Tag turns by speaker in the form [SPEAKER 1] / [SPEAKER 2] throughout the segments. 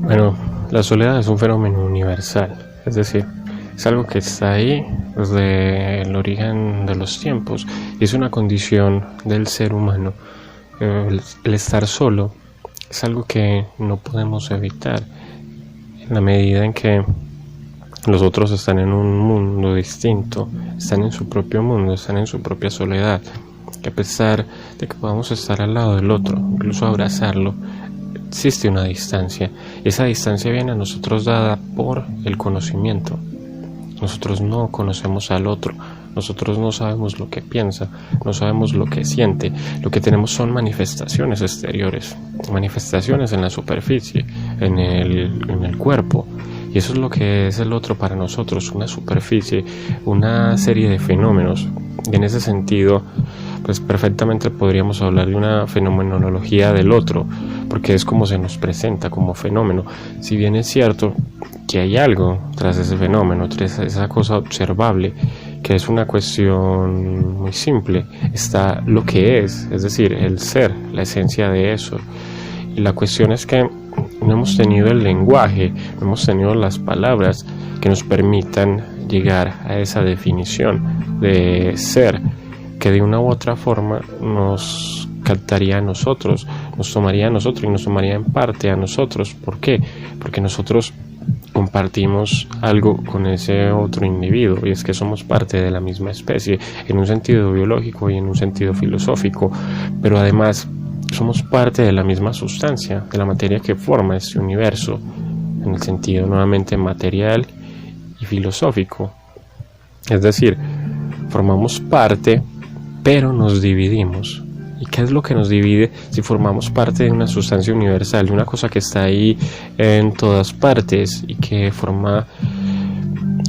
[SPEAKER 1] Bueno, la soledad es un fenómeno universal, es decir, es algo que está ahí desde el origen de los tiempos y es una condición del ser humano. El estar solo es algo que no podemos evitar en la medida en que los otros están en un mundo distinto, están en su propio mundo, están en su propia soledad, que a pesar de que podamos estar al lado del otro, incluso abrazarlo, existe una distancia, y esa distancia viene a nosotros dada por el conocimiento. Nosotros no conocemos al otro, nosotros no sabemos lo que piensa, no sabemos lo que siente, lo que tenemos son manifestaciones exteriores, manifestaciones en la superficie, en el cuerpo, y eso es lo que es el otro para nosotros, una superficie, una serie de fenómenos, y en ese sentido pues perfectamente podríamos hablar de una fenomenología del otro, porque es como se nos presenta como fenómeno. Si bien es cierto que hay algo tras ese fenómeno, tras esa cosa observable, que es una cuestión muy simple, está lo que es decir, el ser, la esencia de eso. Y la cuestión es que no hemos tenido el lenguaje, no hemos tenido las palabras que nos permitan llegar a esa definición de ser, que de una u otra forma nos captaría a nosotros, nos tomaría a nosotros y nos tomaría en parte a nosotros. ¿Por qué? Porque nosotros compartimos algo con ese otro individuo, y es que somos parte de la misma especie en un sentido biológico y en un sentido filosófico, pero además somos parte de la misma sustancia, de la materia que forma este universo, en el sentido nuevamente material y filosófico. Es decir, formamos parte, pero nos dividimos. ¿Y qué es lo que nos divide si formamos parte de una sustancia universal, de una cosa que está ahí en todas partes y que forma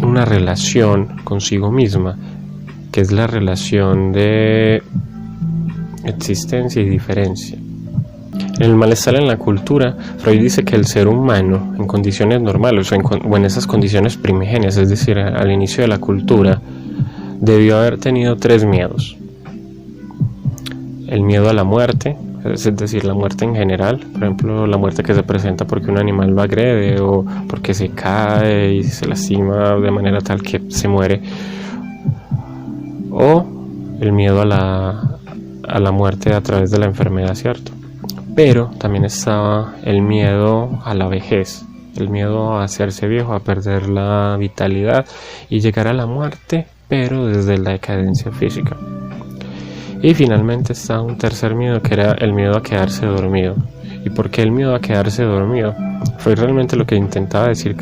[SPEAKER 1] una relación consigo misma, que es la relación de existencia y diferencia? En el malestar en la cultura, Freud dice que el ser humano en condiciones normales o en esas condiciones primigenias, es decir, al inicio de la cultura, debió haber tenido 3 miedos. El miedo a la muerte, es decir, la muerte en general, por ejemplo, la muerte que se presenta porque un animal lo agrede o porque se cae y se lastima de manera tal que se muere, o el miedo a la muerte a través de la enfermedad, ¿cierto? Pero también estaba el miedo a la vejez, el miedo a hacerse viejo, a perder la vitalidad y llegar a la muerte, pero desde la decadencia física. Y finalmente está un tercer miedo, que era el miedo a quedarse dormido. ¿Y por qué el miedo a quedarse dormido? Fue realmente lo que intentaba decir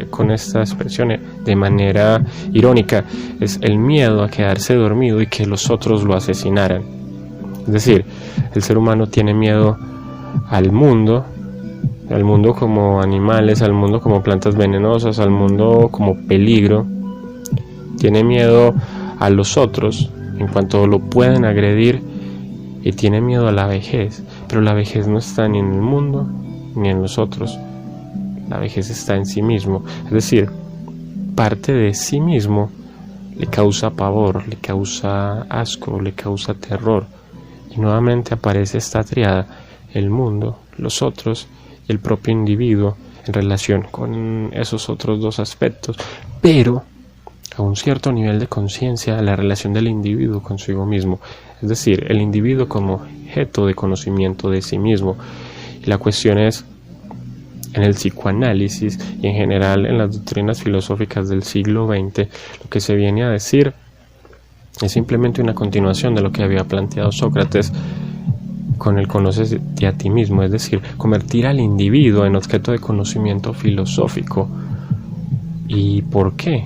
[SPEAKER 1] con esta expresión de manera irónica, es el miedo a quedarse dormido y que los otros lo asesinaran. Es decir, el ser humano tiene miedo al mundo como animales, al mundo como plantas venenosas, al mundo como peligro. Tiene miedo a los otros en cuanto lo pueden agredir, y tiene miedo a la vejez, pero la vejez no está ni en el mundo ni en los otros. La vejez está en sí mismo, es decir, parte de sí mismo le causa pavor, le causa asco, le causa terror, y nuevamente aparece esta triada: el mundo, los otros y el propio individuo, en relación con esos otros 2 aspectos, pero a un cierto nivel de conciencia, la relación del individuo consigo mismo, es decir, el individuo como objeto de conocimiento de sí mismo. Y la cuestión es, en el psicoanálisis y en general en las doctrinas filosóficas del siglo XX, lo que se viene a decir es simplemente una continuación de lo que había planteado Sócrates con el conócete a ti mismo, es decir, convertir al individuo en objeto de conocimiento filosófico. ¿Y por qué?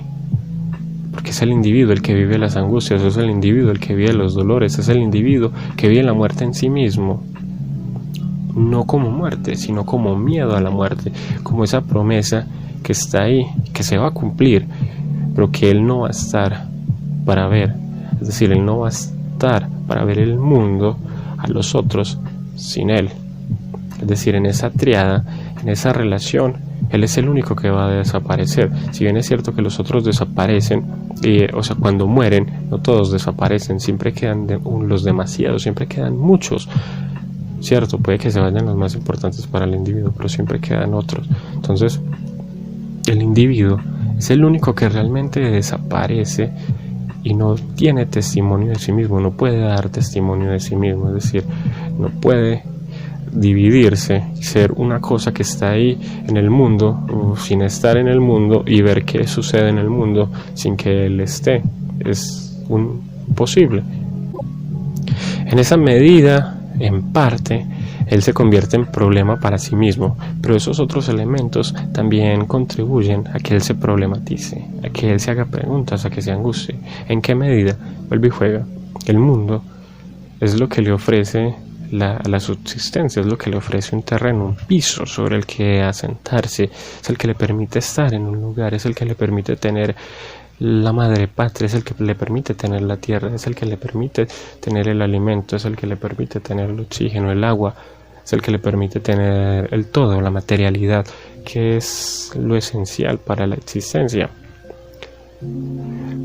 [SPEAKER 1] Porque es el individuo el que vive las angustias, es el individuo el que vive los dolores, es el individuo que vive la muerte en sí mismo, no como muerte, sino como miedo a la muerte, como esa promesa que está ahí, que se va a cumplir, pero que él no va a estar para ver, es decir, él no va a estar para ver el mundo, a los otros, sin él. Es decir, en esa triada, en esa relación, él es el único que va a desaparecer. Si bien es cierto que los otros desaparecen, cuando mueren, no todos desaparecen, siempre quedan los demasiados, siempre quedan muchos, cierto, puede que se vayan los más importantes para el individuo, pero siempre quedan otros. Entonces, el individuo es el único que realmente desaparece y no tiene testimonio de sí mismo, no puede dar testimonio de sí mismo, es decir, no puede dividirse, ser una cosa que está ahí en el mundo, sin estar en el mundo, y ver qué sucede en el mundo sin que él esté. Es imposible. En esa medida, en parte, él se convierte en problema para sí mismo, pero esos otros elementos también contribuyen a que él se problematice, a que él se haga preguntas, a que se angustie. ¿En qué medida? Vuelve y juega. El mundo es lo que le ofrece la subsistencia, es lo que le ofrece un terreno, un piso sobre el que asentarse, es el que le permite estar en un lugar, es el que le permite tener la madre patria, es el que le permite tener la tierra, es el que le permite tener el alimento, es el que le permite tener el oxígeno, el agua, es el que le permite tener el todo, la materialidad, que es lo esencial para la existencia.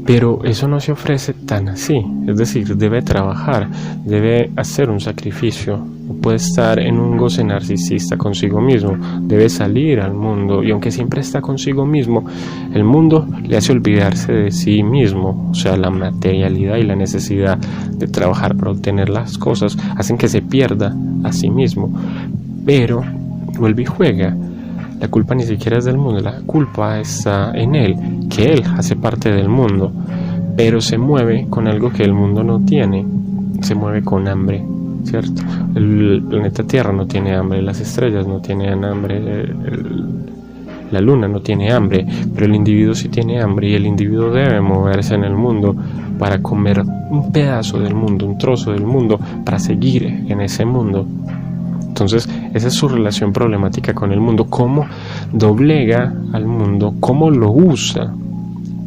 [SPEAKER 1] Pero eso no se ofrece tan así, es decir, debe trabajar, debe hacer un sacrificio, no puede estar en un goce narcisista consigo mismo, debe salir al mundo, y aunque siempre está consigo mismo, el mundo le hace olvidarse de sí mismo, o sea, la materialidad y la necesidad de trabajar para obtener las cosas hacen que se pierda a sí mismo, pero vuelve y juega. La culpa ni siquiera es del mundo, la culpa está en él, que él hace parte del mundo, pero se mueve con algo que el mundo no tiene, se mueve con hambre, ¿cierto? El planeta Tierra no tiene hambre, las estrellas no tienen hambre, la luna no tiene hambre, pero el individuo sí tiene hambre, y el individuo debe moverse en el mundo para comer un pedazo del mundo, un trozo del mundo, para seguir en ese mundo. Entonces, esa es su relación problemática con el mundo, cómo doblega al mundo, cómo lo usa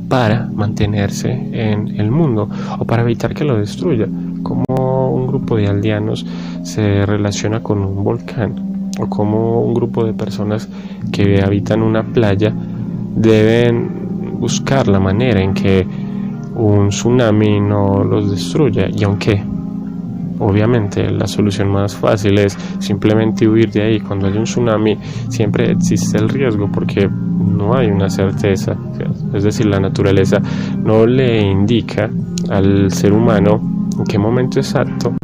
[SPEAKER 1] para mantenerse en el mundo o para evitar que lo destruya, como un grupo de aldeanos se relaciona con un volcán, o como un grupo de personas que habitan una playa deben buscar la manera en que un tsunami no los destruya, y aunque obviamente la solución más fácil es simplemente huir de ahí, cuando hay un tsunami siempre existe el riesgo porque no hay una certeza, es decir, la naturaleza no le indica al ser humano en qué momento exacto,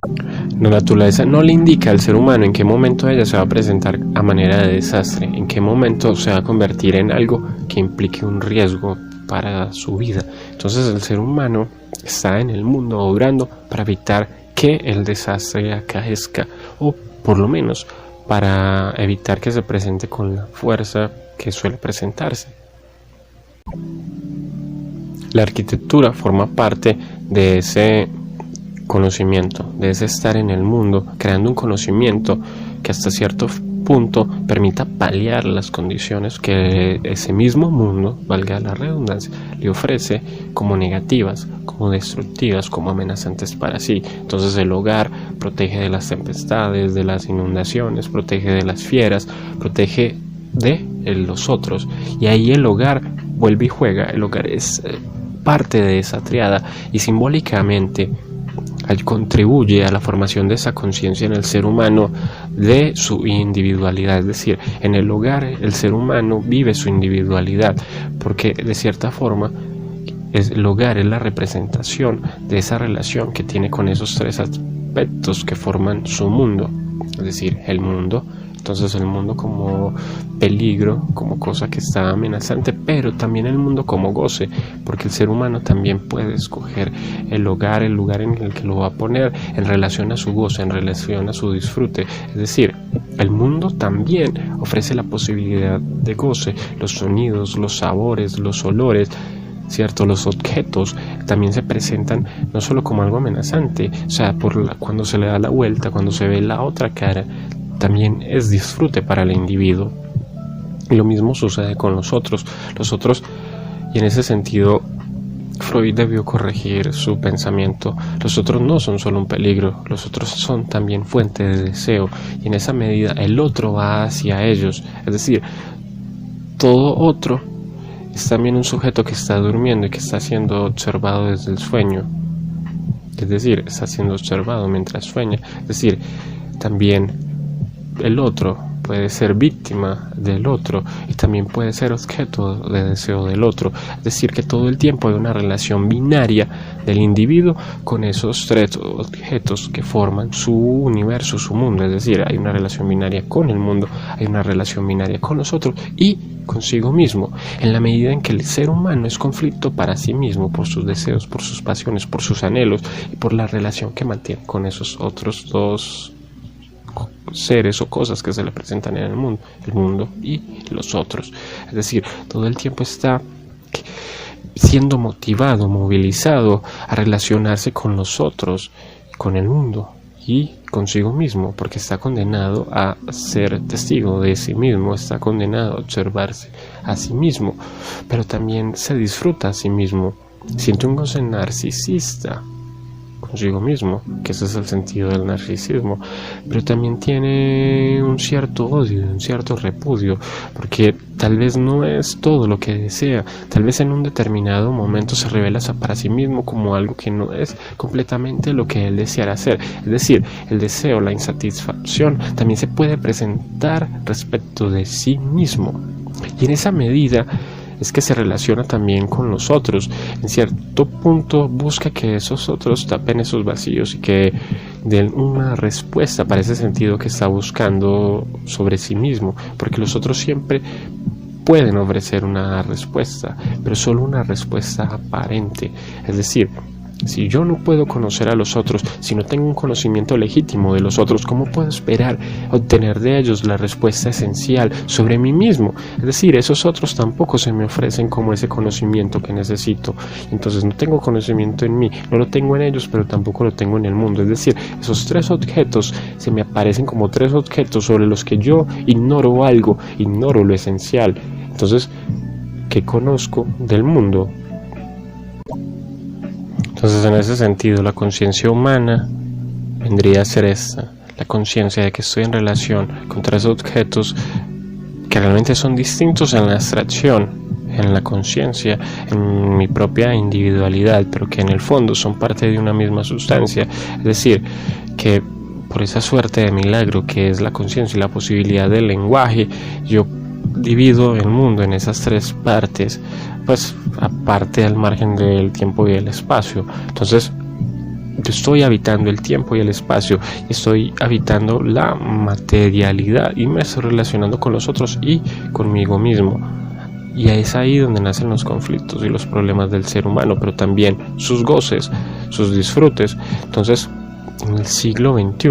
[SPEAKER 1] la naturaleza no le indica al ser humano en qué momento ella se va a presentar a manera de desastre, en qué momento se va a convertir en algo que implique un riesgo para su vida. Entonces el ser humano está en el mundo obrando para evitar que el desastre acaezca, o por lo menos para evitar que se presente con la fuerza que suele presentarse. La arquitectura forma parte de ese conocimiento, de ese estar en el mundo, creando un conocimiento que hasta cierto punto permita paliar las condiciones que ese mismo mundo, valga la redundancia, le ofrece como negativas, como destructivas, como amenazantes para sí. Entonces el hogar protege de las tempestades, de las inundaciones, protege de las fieras, protege de los otros, y ahí el hogar vuelve y juega. El hogar es parte de esa triada y simbólicamente contribuye a la formación de esa conciencia en el ser humano de su individualidad, es decir, en el hogar el ser humano vive su individualidad, porque de cierta forma el hogar es la representación de esa relación que tiene con esos tres aspectos que forman su mundo, es decir, el mundo. Entonces el mundo como peligro, como cosa que está amenazante, pero también el mundo como goce, porque el ser humano también puede escoger el lugar en el que lo va a poner en relación a su goce, en relación a su disfrute. Es decir, el mundo también ofrece la posibilidad de goce, los sonidos, los sabores, los olores, ¿cierto? Los objetos también se presentan no solo como algo amenazante, o sea, cuando se le da la vuelta, cuando se ve la otra cara, también es disfrute para el individuo. Y lo mismo sucede con los otros, y en ese sentido Freud debió corregir su pensamiento. Los otros no son solo un peligro, los otros son también fuente de deseo, y en esa medida el otro va hacia ellos, es decir, todo otro es también un sujeto que está durmiendo y que está siendo observado desde el sueño, es decir, está siendo observado mientras sueña, es decir, también el otro puede ser víctima del otro y también puede ser objeto de deseo del otro. Es decir, que todo el tiempo hay una relación binaria del individuo con esos tres objetos que forman su universo, su mundo. Es decir, hay una relación binaria con el mundo, hay una relación binaria con los otros y consigo mismo, en la medida en que el ser humano es conflicto para sí mismo, por sus deseos, por sus pasiones, por sus anhelos y por la relación que mantiene con esos otros dos seres o cosas que se le presentan en el mundo y los otros. Es decir, todo el tiempo está siendo motivado, movilizado a relacionarse con los otros, con el mundo y consigo mismo, porque está condenado a ser testigo de sí mismo, está condenado a observarse a sí mismo, pero también se disfruta a sí mismo, siente un goce narcisista consigo mismo, que ese es el sentido del narcisismo, pero también tiene un cierto odio, un cierto repudio, porque tal vez no es todo lo que desea, tal vez en un determinado momento se revela para sí mismo como algo que no es completamente lo que él deseara hacer. Es decir, el deseo, la insatisfacción también se puede presentar respecto de sí mismo, y en esa medida es que se relaciona también con los otros. En cierto punto busca que esos otros tapen esos vacíos y que den una respuesta para ese sentido que está buscando sobre sí mismo, porque los otros siempre pueden ofrecer una respuesta, pero solo una respuesta aparente. Es decir, si yo no puedo conocer a los otros, si no tengo un conocimiento legítimo de los otros, ¿cómo puedo esperar obtener de ellos la respuesta esencial sobre mí mismo? Es decir, esos otros tampoco se me ofrecen como ese conocimiento que necesito. Entonces no tengo conocimiento en mí, no lo tengo en ellos, pero tampoco lo tengo en el mundo. Es decir, esos tres objetos se me aparecen como tres objetos sobre los que yo ignoro algo, ignoro lo esencial. Entonces, ¿qué conozco del mundo? Entonces, en ese sentido, la conciencia humana vendría a ser esta, la conciencia de que estoy en relación con tres objetos que realmente son distintos en la abstracción, en la conciencia, en mi propia individualidad, pero que en el fondo son parte de una misma sustancia. Es decir, que por esa suerte de milagro que es la conciencia y la posibilidad del lenguaje, yo divido el mundo en esas tres partes, pues aparte al margen del tiempo y el espacio. Entonces yo estoy habitando el tiempo y el espacio, estoy habitando la materialidad y me estoy relacionando con los otros y conmigo mismo, y es ahí donde nacen los conflictos y los problemas del ser humano, pero también sus goces, sus disfrutes. Entonces, en el siglo XXI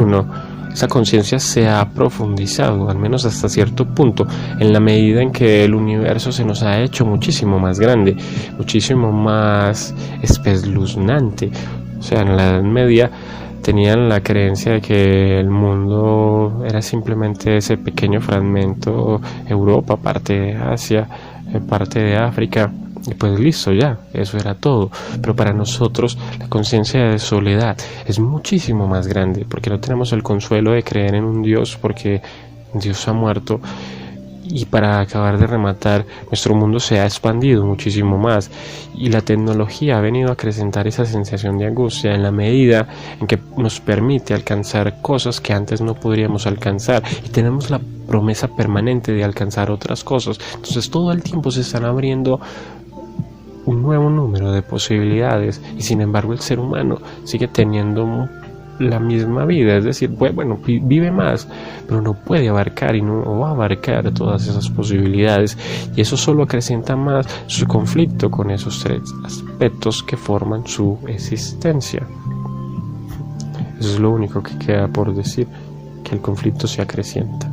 [SPEAKER 1] esa conciencia se ha profundizado, al menos hasta cierto punto, en la medida en que el universo se nos ha hecho muchísimo más grande, muchísimo más espeluznante. O sea, en la Edad Media tenían la creencia de que el mundo era simplemente ese pequeño fragmento, Europa, parte de Asia, parte de África, y pues listo, ya, eso era todo. Pero para nosotros la conciencia de soledad es muchísimo más grande, porque no tenemos el consuelo de creer en un Dios, porque Dios ha muerto. Y para acabar de rematar, nuestro mundo se ha expandido muchísimo más y la tecnología ha venido a acrecentar esa sensación de angustia en la medida en que nos permite alcanzar cosas que antes no podríamos alcanzar, y tenemos la promesa permanente de alcanzar otras cosas. Entonces todo el tiempo se están abriendo un nuevo número de posibilidades, y sin embargo el ser humano sigue teniendo la misma vida, es decir, bueno, vive más, pero no puede abarcar y no va a abarcar todas esas posibilidades, y eso solo acrecenta más su conflicto con esos tres aspectos que forman su existencia. Eso es lo único que queda por decir, que el conflicto se acrecienta.